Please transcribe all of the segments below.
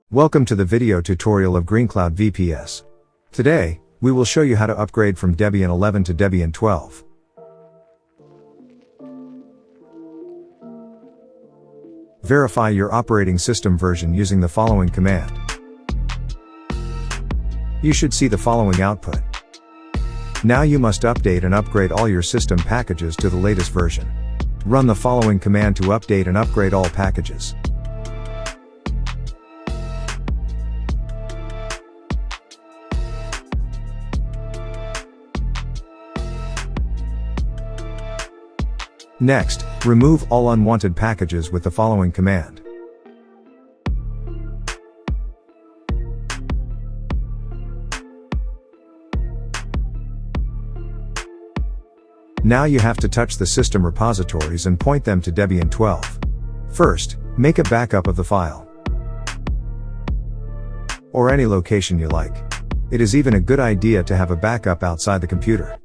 Welcome to the video tutorial of GreenCloud VPS. Today, we will show you how to upgrade from Debian 11 to Debian 12. Verify your operating system version using the following command. You should see the following output. Now you must update and upgrade all your system packages to the latest version. Run the following command to update and upgrade all packages. Next, remove all unwanted packages with the following command. Now you have to touch the system repositories and point them to Debian 12. First, make a backup of the file, or any location you like. It is even a good idea to have a backup outside the computer.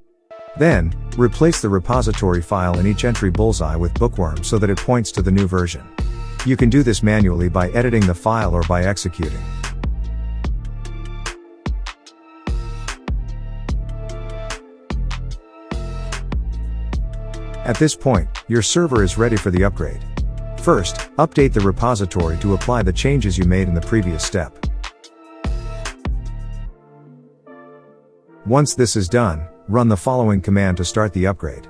Then, replace the repository file in each entry bullseye with bookworm so that it points to the new version. You can do this manually by editing the file or by executing. At this point, your server is ready for the upgrade. First, update the repository to apply the changes you made in the previous step. Once this is done, run the following command to start the upgrade.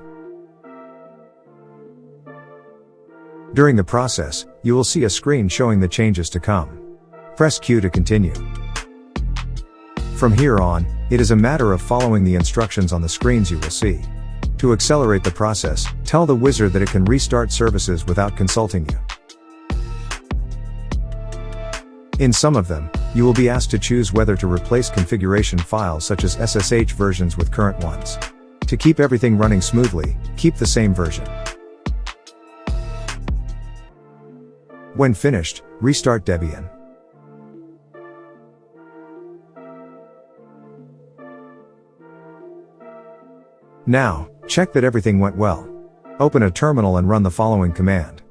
During the process, you will see a screen showing the changes to come. Press Q to continue. From here on, it is a matter of following the instructions on the screens you will see. To accelerate the process, tell the wizard that it can restart services without consulting you. In some of them, you will be asked to choose whether to replace configuration files such as SSH versions with current ones. To keep everything running smoothly, keep the same version. When finished, restart Debian. Now, check that everything went well. Open a terminal and run the following command.